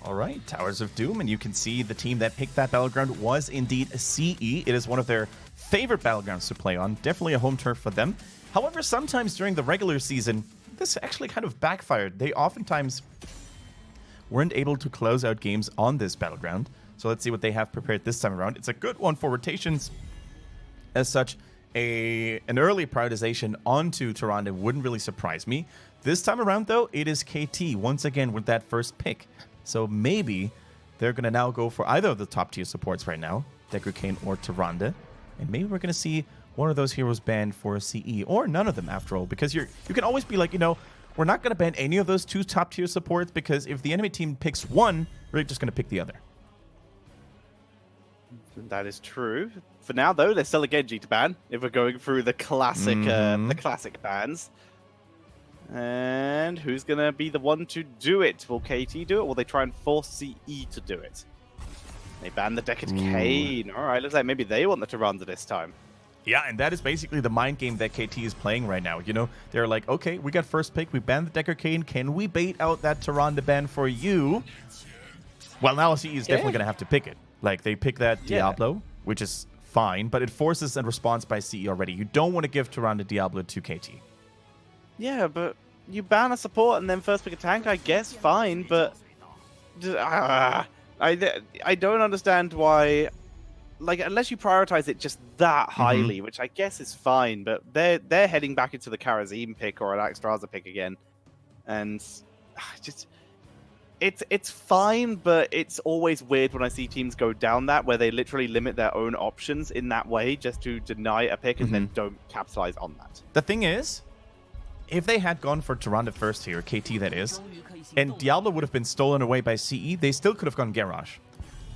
All right, Towers of Doom, and you can see the team that picked that Battleground was indeed CE. It is one of their favorite Battlegrounds to play on, definitely a home turf for them. However, sometimes during the regular season, this actually kind of backfired. They oftentimes weren't able to close out games on this Battleground. So let's see what they have prepared this time around. It's a good one for rotations. As such, an early prioritization onto Tyrande wouldn't really surprise me. This time around, though, it is KT once again with that first pick. So maybe they're going to now go for either of the top tier supports right now, Deku Kane or Tyrande. And maybe we're going to see one of those heroes banned for CE, or none of them after all, because you can always be like, we're not going to ban any of those two top tier supports, because if the enemy team picks one, we're just going to pick the other. That is true. For now, though, there's still a Genji to ban if we're going through the classic, classic bans. And who's going to be the one to do it? Will KT do it, or will they try and force CE to do it? They ban the Deckard Kane. All right, looks like maybe they want the Tyrande this time. Yeah, and that is basically the mind game that KT is playing right now. They're like, okay, we got first pick, we banned the Deckard Kane. Can we bait out that Tyrande ban for you? Well, now CE is definitely going to have to pick it. Like, they pick that Diablo, which is fine, but it forces a response by CE already. You don't want to give Tyrande Diablo to KT. Yeah, but you ban a support and then first pick a tank, I guess, fine, but I don't understand why, like, unless you prioritize it just that highly, which I guess is fine, but they're heading back into the Karazim pick or an Axtraza pick again, and it's fine, but it's always weird when I see teams go down that, where they literally limit their own options in that way just to deny a pick and then don't capitalize on that. The thing is, if they had gone for Tyrande first here, KT that is, and Diablo would have been stolen away by CE, they still could have gone Garrosh.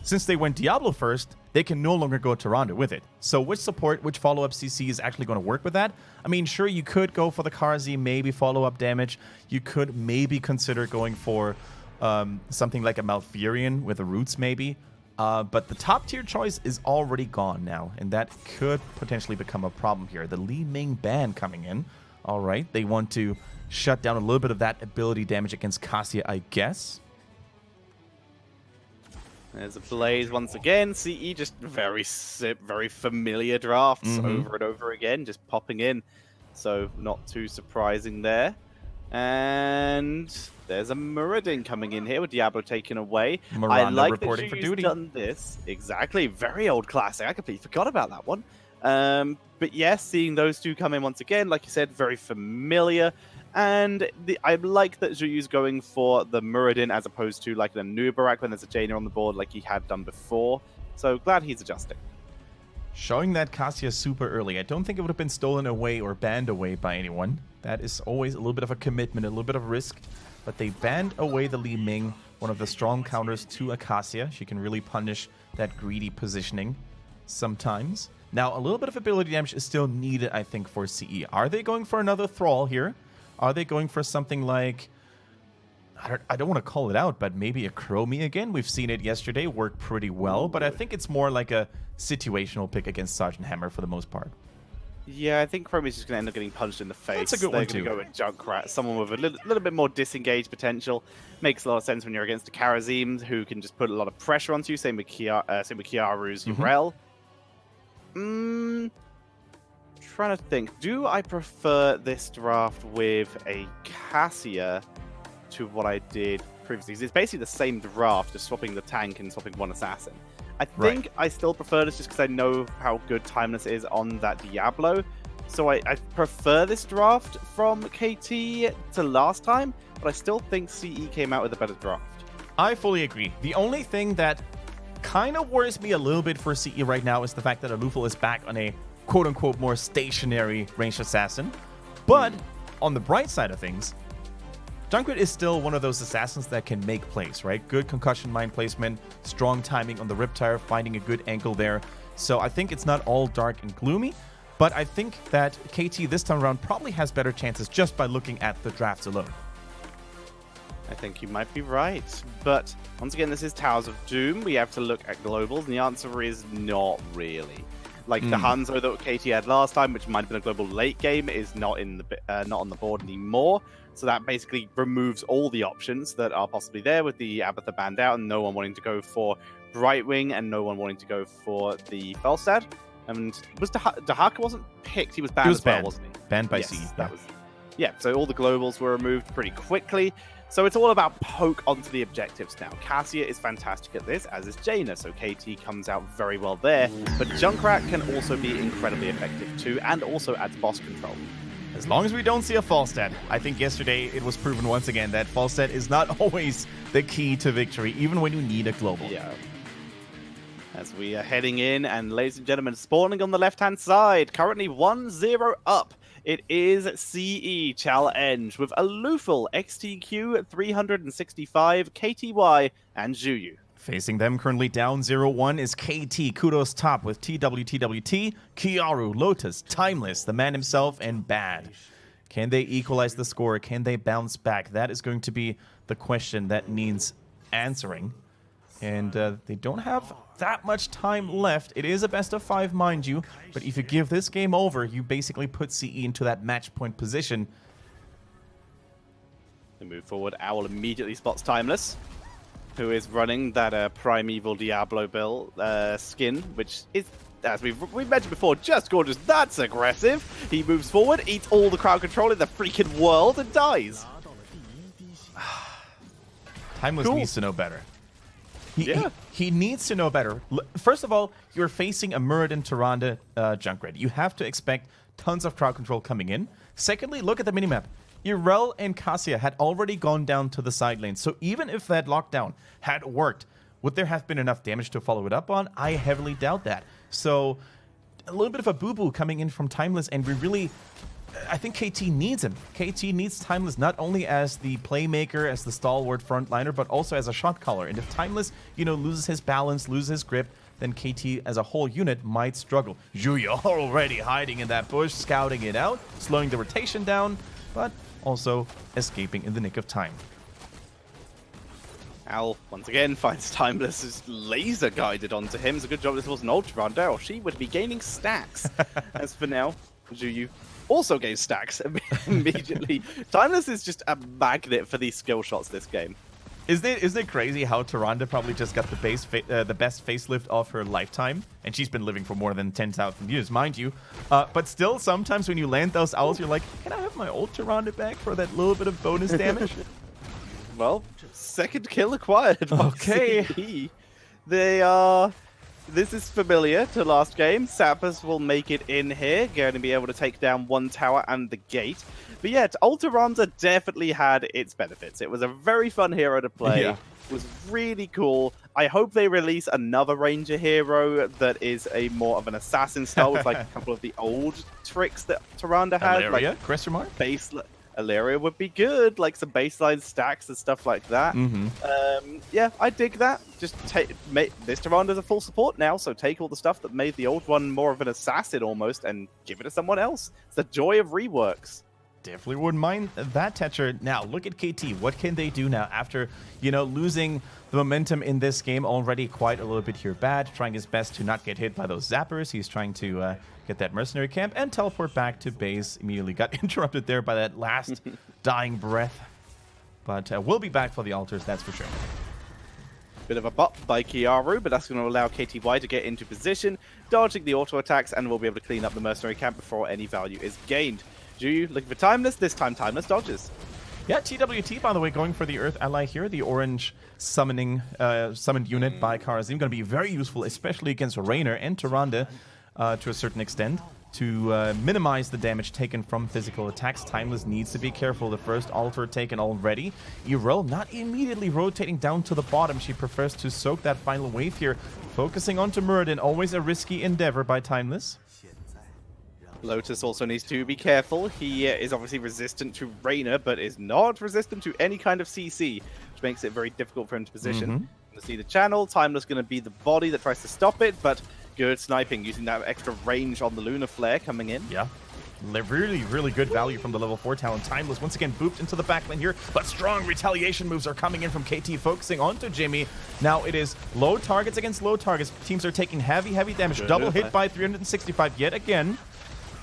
Since they went Diablo first, they can no longer go Tyrande with it. So which support, which follow-up CC is actually going to work with that? I mean, sure, you could go for the Karzi, maybe follow-up damage. You could maybe consider going for something like a Malfurion with the Roots maybe. But the top-tier choice is already gone now, and that could potentially become a problem here. The Li Ming ban coming in. All right, they want to shut down a little bit of that ability damage against Cassia, I guess. There's a Blaze once again. CE just very familiar drafts over and over again, just popping in. So not too surprising there. And there's a Muradin coming in here with Diablo taken away. Miranda I like reporting that for duty. done this. Exactly. Very old classic. I completely forgot about that one. But yes, seeing those two come in once again, like you said, very familiar. And I like that Zhuyu's going for the Muradin as opposed to like the Nubarak when there's a Jaina on the board like he had done before. So glad he's adjusting. Showing that Cassia super early. I don't think it would have been stolen away or banned away by anyone. That is always a little bit of a commitment, a little bit of risk. But they banned away the Li Ming, one of the strong counters to Acacia. She can really punish that greedy positioning sometimes. Now, a little bit of ability damage is still needed, I think, for CE. Are they going for another Thrall here? Are they going for something like, I don't want to call it out, but maybe a Chromie again? We've seen it yesterday work pretty well, but I think it's more like a situational pick against Sergeant Hammer for the most part. Yeah, I think Chromie's just going to end up getting punched in the face. That's a good one, too. They're going to go with Junkrat, someone with a little bit more disengaged potential. Makes a lot of sense when you're against a Karazim who can just put a lot of pressure onto you. Same with Kiaru's Urel. Trying to think. Do I prefer this draft with a Cassia to what I did previously? It's basically the same draft, just swapping the tank and swapping one assassin. I think I still prefer this just because I know how good Timeless is on that Diablo. So I prefer this draft from KT to last time, but I still think CE came out with a better draft. I fully agree. The only thing that kind of worries me a little bit for CE right now is the fact that Alufal is back on a quote-unquote more stationary ranged assassin. But on the bright side of things, Junkrat is still one of those assassins that can make plays, right? Good concussion mine placement, strong timing on the Riptire, finding a good angle there. So I think it's not all dark and gloomy, but I think that KT this time around probably has better chances just by looking at the drafts alone. I think you might be right. But once again, this is Towers of Doom. We have to look at globals, and the answer is not really. Like the Hanzo that KT had last time, which might have been a global late game, is not on the board anymore. So that basically removes all the options that are possibly there with the Abathur banned out and no one wanting to go for Brightwing and no one wanting to go for the Felstad. And was Dahaka wasn't picked, he was banned as well, wasn't he? Banned by yes, CE. That was, yeah, so all the globals were removed pretty quickly. So it's all about poke onto the objectives now. Cassia is fantastic at this, as is Jaina, so KT comes out very well there. But Junkrat can also be incredibly effective too, and also adds boss control. As long as we don't see a Falstad. I think yesterday it was proven once again that Falstad is not always the key to victory, even when you need a global. Yeah. As we are heading in, and ladies and gentlemen, spawning on the left-hand side, currently 1-0 up. It is CE Challenge with Alufal, XTQ, 365, KTY, and Zhuyu. Facing them currently down 0-1 is KT, Kudos top with TWTWT, Kiaru, Lotus, Timeless, the man himself, and Bad. Can they equalize the score? Can they bounce back? That is going to be the question that needs answering. And they don't have that much time left. It is a best of 5, mind you, but if you give this game over, you basically put CE into that match point position. They move forward. Owl immediately spots Timeless, who is running that Primeval Diablo build skin, which is, as we've mentioned before, just gorgeous. That's aggressive. He moves forward, eats all the crowd control in the freaking world, and dies. Timeless needs to know better. Yeah. He needs to know better. First of all, you're facing a Muradin Tyrande Junkrat. You have to expect tons of crowd control coming in. Secondly, look at the minimap. Irel and Cassia had already gone down to the side lane, so even if that lockdown had worked, would there have been enough damage to follow it up on? I heavily doubt that. So, a little bit of a boo-boo coming in from Timeless, and we really... I think KT needs him. KT needs Timeless not only as the playmaker, as the stalwart frontliner, but also as a shot caller. And if Timeless, loses his balance, loses his grip, then KT as a whole unit might struggle. Zhuyu already hiding in that bush, scouting it out, slowing the rotation down, but also escaping in the nick of time. Owl, once again, finds Timeless is laser guided onto him. It's a good job this wasn't Ultra Runner, or she would be gaining stacks. As for now, Zhuyu also gains stacks immediately. Timeless is just a magnet for these skill shots this game. Isn't it crazy how Tyrande probably just got the best facelift of her lifetime? And she's been living for more than 10,000 years, mind you. But still, sometimes when you land those owls, you're like, can I have my old Tyrande back for that little bit of bonus damage? Well, second kill acquired by Okay. CE. They are... This is familiar to last game. Sappers will make it in here, going to be able to take down one tower and the gate. But yet, Ultiranza definitely had its benefits. It was a very fun hero to play. Yeah. It was really cool. I hope they release another Ranger hero that is a more of an assassin style with like a couple of the old tricks that Tyrande had. Aleria? Like Question mark? Aleria would be good, like some baseline stacks and stuff like that. Yeah, I dig that. Just this Tyrande's a full support now, so take all the stuff that made the old one more of an assassin almost and give it to someone else. It's the joy of reworks. Definitely wouldn't mind that, Tetcher. Now, look at KT. What can they do now after, losing the momentum in this game already quite a little bit here? Bad, trying his best to not get hit by those zappers. He's trying to get that mercenary camp and teleport back to base. Immediately got interrupted there by that last dying breath. But we'll be back for the altars, that's for sure. Bit of a bot by Kiaru, but that's going to allow KTY to get into position, dodging the auto attacks, and we'll be able to clean up the mercenary camp before any value is gained. Zhuyu looking for Timeless. This time Timeless dodges. Yeah, TWT, by the way, going for the Earth Ally here. The orange summoned unit by Karazim. Going to be very useful, especially against Raynor and Tyrande to a certain extent, to minimize the damage taken from physical attacks. Timeless needs to be careful. The first altar taken already. Irel not immediately rotating down to the bottom. She prefers to soak that final wave here. Focusing onto Muradin. Always a risky endeavor by Timeless. Lotus also needs to be careful. He is obviously resistant to Raynor, but is not resistant to any kind of CC, which makes it very difficult for him to position. To see the channel, Timeless going to be the body that tries to stop it, but good sniping using that extra range on the Lunar Flare coming in. Yeah. Really, really good value from the level 4 talent. Timeless once again booped into the backline here, but strong retaliation moves are coming in from KT, focusing onto Jimmy. Now it is low targets against low targets. Teams are taking heavy damage. Double hit by 365 yet again.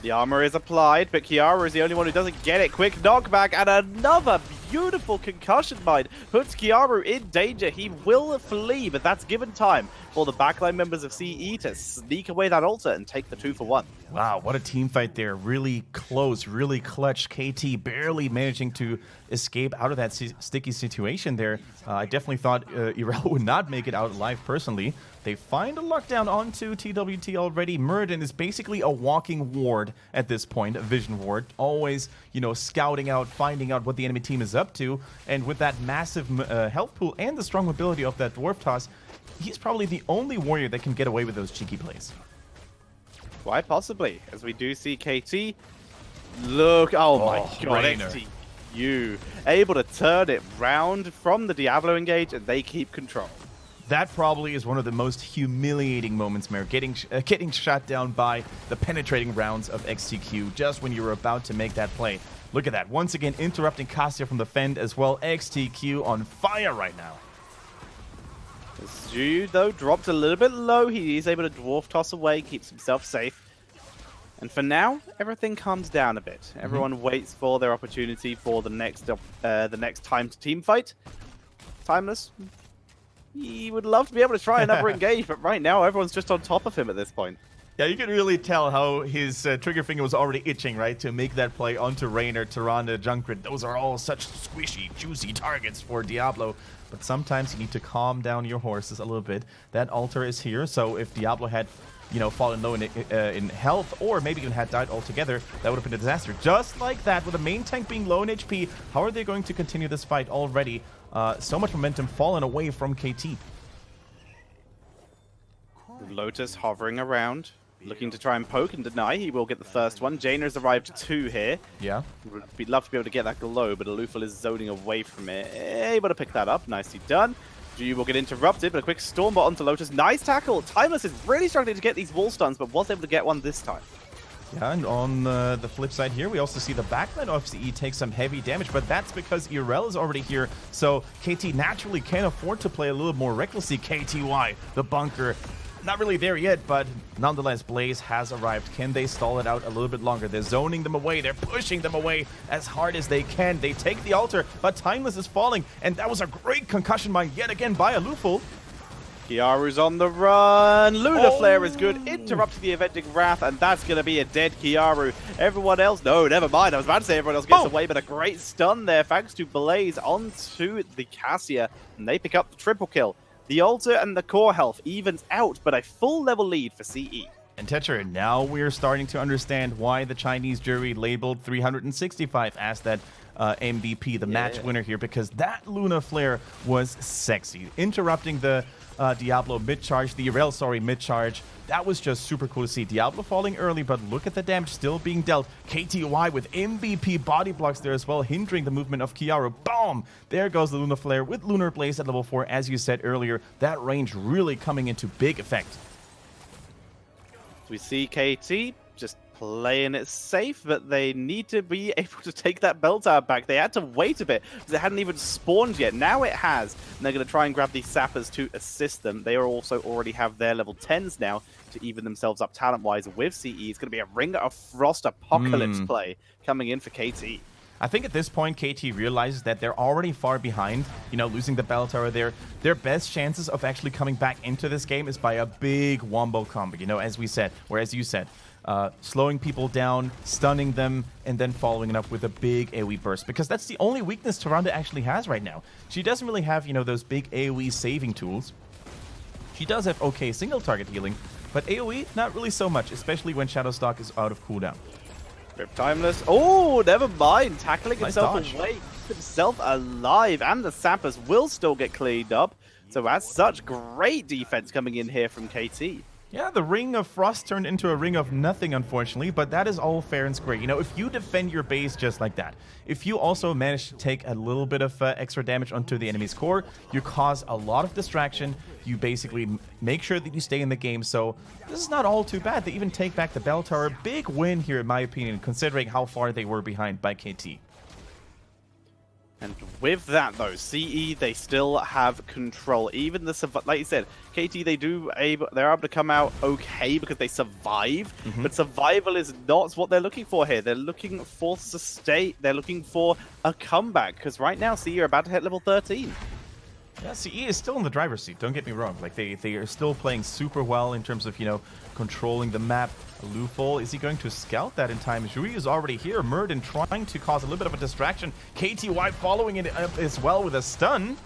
The armor is applied, but Kiara is the only one who doesn't get it. Quick knockback and another beautiful concussion mine puts Kiaru in danger. He will flee, but that's given time for the backline members of CE to sneak away that ulti and take the 2-for-1. Wow, what a team fight there. Really close, really clutch. KT barely managing to escape out of that sticky situation there. I definitely thought Irel would not make it out alive personally. They find a lockdown onto TWT already. Muradin is basically a walking ward at this point, a vision ward. Always, you know, scouting out, finding out what the enemy team is up to. And with that massive health pool and the strong mobility of that dwarf toss, he's probably the only warrior that can get away with those cheeky plays. Quite possibly, as we do see KT. Look, oh my god, XTU able to turn it round from the Diablo engage, and they keep control. That probably is one of the most humiliating moments, Mare, getting shot down by the penetrating rounds of XTQ just when you were about to make that play. Look at that. Once again, interrupting Cassia from the fend as well. XTQ on fire right now. Zhu, though, dropped a little bit low. He is able to dwarf toss away, keeps himself safe. And for now, everything calms down a bit. Everyone waits for their opportunity for the next timed team fight. Timeless, he would love to be able to try another engage, but right now everyone's just on top of him at this point. Yeah, you can really tell how his trigger finger was already itching, right, to make that play onto Raynor, Tyrande, Junkrat. Those are all such squishy, juicy targets for Diablo. But sometimes you need to calm down your horses a little bit. That altar is here, so if Diablo had, you know, fallen low in health, or maybe even had died altogether, that would have been a disaster. Just like that, with the main tank being low in HP, how are they going to continue this fight already? So much momentum fallen away from KT. Lotus hovering around, looking to try and poke and deny. He will get the first one. Jaina's arrived 2 here. Yeah. We'd love to be able to get that glow, but Alufal is zoning away from it. Able to pick that up. Nicely done. Ju will get interrupted, but a quick Stormbot onto Lotus. Nice tackle. Timeless is really struggling to get these wall stuns, but was able to get one this time. Yeah, and on the flip side here, we also see the backline of CE take some heavy damage, but that's because Irel is already here, so KT naturally can afford to play a little more recklessly. KTY, the bunker, not really there yet, but nonetheless, Blaze has arrived. Can they stall it out a little bit longer? They're zoning them away. They're pushing them away as hard as they can. They take the altar, but Timeless is falling, and that was a great concussion mine yet again by Alufal. Kiaru's on the run. Lunar Flare is good. Interrupting the Avenging Wrath, and that's going to be a dead Kiaru. Everyone else, no, never mind. I was about to say everyone else gets away, but a great stun there thanks to Blaze onto the Cassia, and they pick up the triple kill. The altar and the core health evens out, but a full level lead for CE. And Tetcher, now we're starting to understand why the Chinese jury labeled 365 as that MVP, the match winner here, because that Luna Flare was sexy. Interrupting the Diablo mid-charge, the Irel, mid-charge. That was just super cool to see. Diablo falling early, but look at the damage still being dealt. KTY with MVP body blocks there as well, hindering the movement of Kiaru. Boom! There goes the Luna Flare with Lunar Blaze at level 4. As you said earlier, that range really coming into big effect. We see KT just playing it safe, but they need to be able to take that bell tower back. They had to wait a bit because it hadn't even spawned yet. Now it has, and they're going to try and grab these sappers to assist them. They are also already have their level 10s now to even themselves up talent-wise with CE. It's going to be a Ring of Frost Apocalypse play coming in for KT. I think at this point, KT realizes that they're already far behind, you know, losing the Bell Tower there. Their best chances of actually coming back into this game is by a big wombo combo, you know, as we said, or as you said. Slowing people down, stunning them, and then following it up with a big AoE burst. Because that's the only weakness Tyrande actually has right now. She doesn't really have, you know, those big AoE saving tools. She does have okay single target healing, but AoE, not really so much, especially when Shadowstalk is out of cooldown. Rip Timeless. Oh, never mind. Tackling Nice himself dodge. away. Keeps himself alive, and the sappers will still get cleaned up. So as such, great defense coming in here from KT. Yeah, the Ring of Frost turned into a Ring of Nothing, unfortunately, but that is all fair and square. You know, if you defend your base just like that, if you also manage to take a little bit of extra damage onto the enemy's core, you cause a lot of distraction, you basically make sure that you stay in the game, so this is not all too bad. They even take back the Bell Tower. Big win here, in my opinion, considering how far they were behind by KT. And with that, though, CE, they still have control. Even the like you said, KT, they're able to come out okay because they survive. But survival is not what they're looking for here. They're looking for sustain. They're looking for a comeback because right now, CE are about to hit level 13. Yeah, CE is still in the driver's seat, don't get me wrong. Like, they are still playing super well in terms of, you know, controlling the map. Lufol, is he going to scout that in time? Zhui is already here. Murden trying to cause a little bit of a distraction. KTY following it up as well with a stun.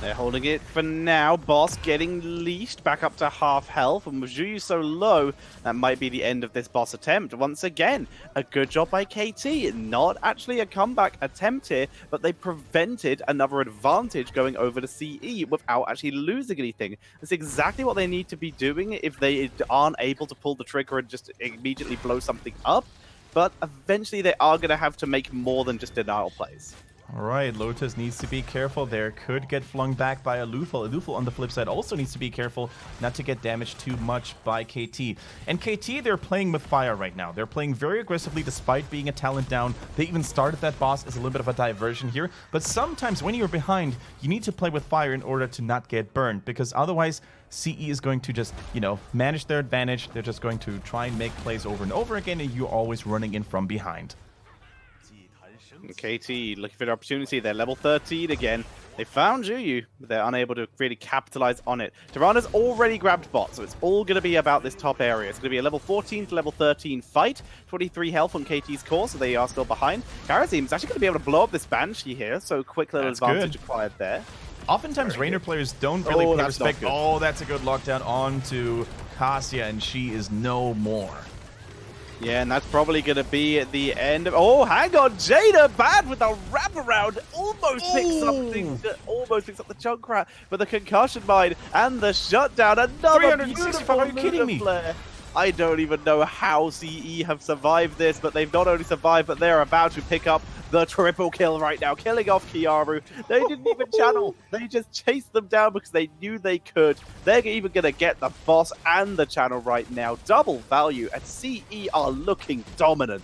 They're holding it for now. Boss getting leashed back up to half health. And with Zhuyu so low, that might be the end of this boss attempt. Once again, a good job by KT. Not actually a comeback attempt here, but they prevented another advantage going over to CE without actually losing anything. That's exactly what they need to be doing if they aren't able to pull the trigger and just immediately blow something up. But eventually they are going to have to make more than just denial plays. All right, Lotus needs to be careful there. Could get flung back by a Lufol. Lufol on the flip side also needs to be careful not to get damaged too much by KT. And KT, they're playing with fire right now. They're playing very aggressively despite being a talent down. They even started that boss as a little bit of a diversion here. But sometimes when you're behind, you need to play with fire in order to not get burned. Because otherwise, CE is going to just, you know, manage their advantage. They're just going to try and make plays over and over again, and you're always running in from behind. KT looking for the opportunity. They're level 13 again. They found Zhuyu, but they're unable to really capitalize on it. Tirana's already grabbed bot, so it's all going to be about this top area. It's going to be a level 14 to level 13 fight. 23 health on KT's core, so they are still behind. Karazim is actually going to be able to blow up this Banshee here, so quick little advantage acquired there. Oftentimes, Rainer players don't really pay respect. Oh, that's a good lockdown onto Cassia, and she is no more. Yeah, and that's probably going to be at the end of... Oh, hang on. Jada bad with a wraparound. Almost picks up the Junkrat. But the concussion mine and the shutdown. Another beautiful Are you kidding me? Flare. I don't even know how CE have survived this, but they've not only survived, but they're about to pick up the triple kill right now, killing off Kiaru. They didn't even channel. They just chased them down because they knew they could. They're even going to get the boss and the channel right now. Double value, and CE are looking dominant.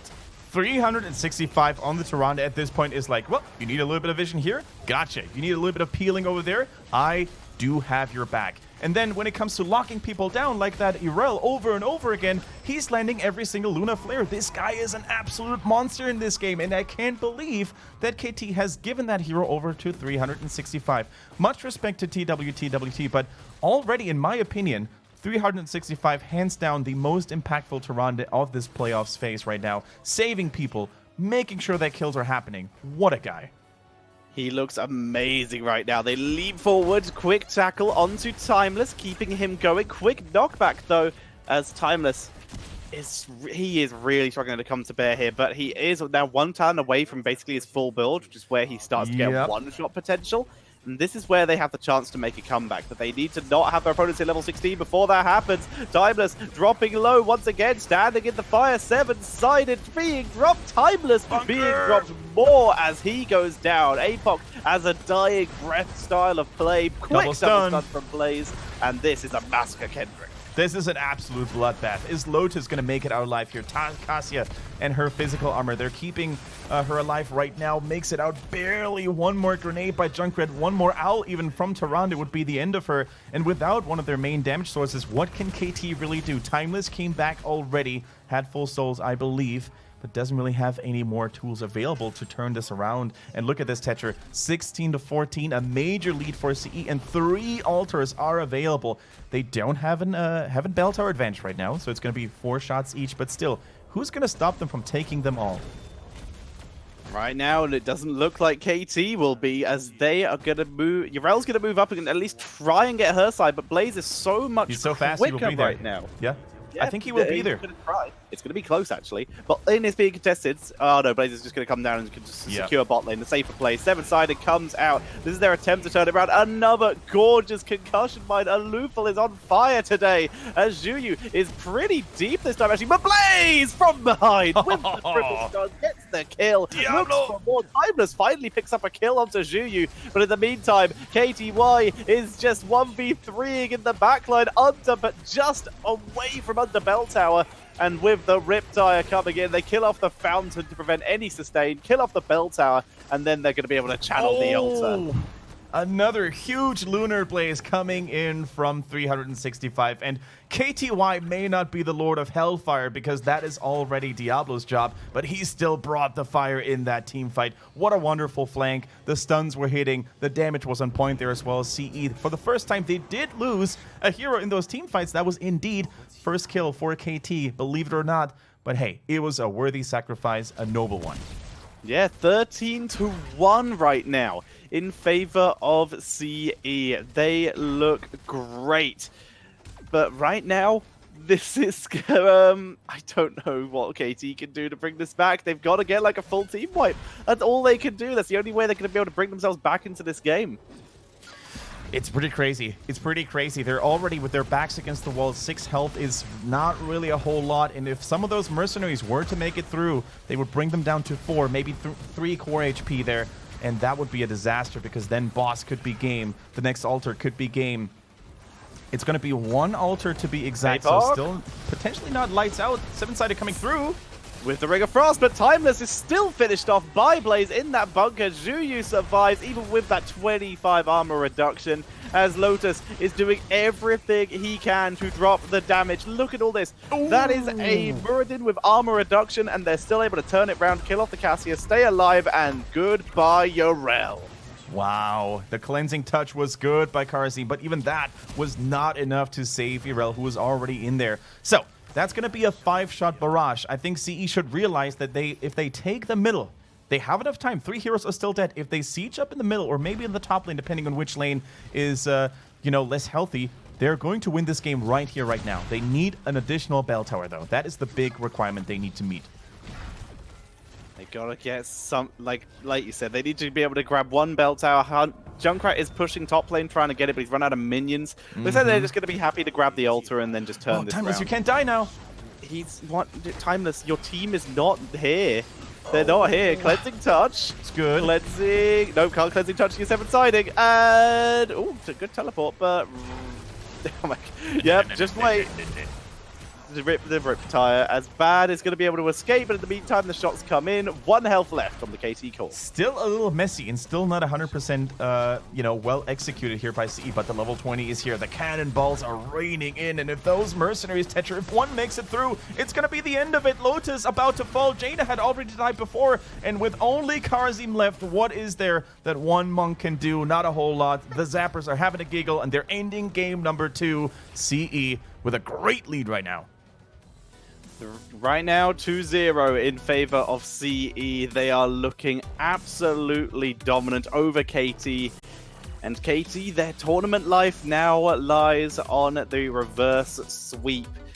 365 on the Tyrande at this point is like, well, you need a little bit of vision here? Gotcha. You need a little bit of peeling over there? I do have your back. And then when it comes to locking people down like that Irel over and over again, he's landing every single Luna Flare. This guy is an absolute monster in this game, and I can't believe that KT has given that hero over to 365. Much respect to TWT, but already, in my opinion, 365 hands down the most impactful Tyrande of this playoffs phase right now, saving people, making sure that kills are happening. What a guy. He looks amazing right now. They leap forward, quick tackle onto Timeless, keeping him going. Quick knockback, though, as Timeless is really struggling to come to bear here, but he is now one turn away from basically his full build, which is where he starts to get one-shot potential. And this is where they have the chance to make a comeback, but they need to not have their opponents at level 16 before that happens. Timeless dropping low once again, standing in the fire, seven-sided, being dropped. Timeless being dropped more as he goes down. Apoc as a dying breath style of play. Quick double stun from Blaze, and this is a massacre, Kendrick. This is an absolute bloodbath. Is Lotus going to make it out alive here? Cassia and her physical armor, they're keeping her alive right now. Makes it out barely. One more grenade by Junkrat, one more owl even from Tyrande would be the end of her. And without one of their main damage sources, what can KT really do? Timeless came back already, had full souls, I believe, but doesn't really have any more tools available to turn this around. And look at this, Tetcher. 16-14, a major lead for CE, and 3 altars are available. They don't have a bell tower advantage right now, so it's going to be 4 shots each, but still, who's going to stop them from taking them all? Right now, and it doesn't look like KT will be, as they are going to move. Urel's going to move up and at least try and get her side, but Blaze is so much He's so fast, quicker he will be there right now. Yeah. Yeah, I think he will be there. It's going to be close, actually. But in it's being contested. Oh, no, Blaze is just going to come down and just secure bot lane. The safer play. Seven-sided comes out. This is their attempt to turn it around. Another gorgeous concussion mine. Alufal is on fire today, as Zhuyu is pretty deep this time, actually. But Blaze from behind with the triple stun gets the kill. Looks for more. Timeless finally picks up a kill onto Zhuyu. But in the meantime, KTY is just 1v3ing in the backline under, but just away from under bell tower. And with the Riptire coming in, they kill off the fountain to prevent any sustain, kill off the bell tower, and then they're going to be able to channel the altar. Another huge lunar blaze coming in from 365, and KTY may not be the Lord of Hellfire because that is already Diablo's job, but he still brought the fire in that team fight. What a wonderful flank. The stuns were hitting, the damage was on point there as well as CE. For the first time, they did lose a hero in those team fights. That was indeed first kill for KT, believe it or not. But hey, it was a worthy sacrifice, a noble one. Yeah, 13-1 right now in favor of CE. They look great. But right now, this is... I don't know what KT can do to bring this back. They've got to get like a full team wipe. That's all they can do. That's the only way they're going to be able to bring themselves back into this game. It's pretty crazy. It's pretty crazy. They're already with their backs against the wall. 6 health is not really a whole lot. And if some of those mercenaries were to make it through, they would bring them down to 4, maybe 3 core HP there. And that would be a disaster because then boss could be game. The next altar could be game. It's going to be 1 altar to be exact. So still potentially not lights out. 7-sided coming through. With the Ring of Frost, but Timeless is still finished off by Blaze in that bunker. Zhuyu survives, even with that 25 armor reduction, as Lotus is doing everything he can to drop the damage. Look at all this. Ooh. That is a Muradin with armor reduction, and they're still able to turn it around, kill off the Cassia, stay alive, and goodbye, Yorel. Wow, the cleansing touch was good by Karazim, but even that was not enough to save Yorel, who was already in there. So, that's going to be a 5-shot barrage. I think CE should realize that if they take the middle, they have enough time. 3 heroes are still dead. If they siege up in the middle or maybe in the top lane, depending on which lane is, less healthy, they're going to win this game right here, right now. They need an additional bell tower, though. That is the big requirement they need to meet. They gotta get some, like you said, they need to be able to grab 1 bell tower. Junkrat is pushing top lane, trying to get it, but he's run out of minions. Looks like they're just gonna be happy to grab the altar and then just turn this Timeless, around. you can't die now. Timeless, your team is not here. They're not here. Cleansing touch. It's good. Cleansing. No, can't cleansing touch. You're 7-siding. And it's a good teleport, but oh my. Yep, just wait. The Riptire, as bad, is going to be able to escape, but in the meantime, the shots come in. 1 health left on the KT core. Still a little messy and still not 100%, well executed here by CE, but the level 20 is here. The cannonballs are raining in, and if those mercenaries, Tetra, if one makes it through, it's going to be the end of it. Lotus about to fall. Jaina had already died before, and with only Karazim left, what is there that one monk can do? Not a whole lot. The Zappers are having a giggle, and they're ending game number 2. CE with a great lead right now. Right now, 2-0 in favor of CE. They are looking absolutely dominant over KT. And KT, their tournament life now lies on the reverse sweep.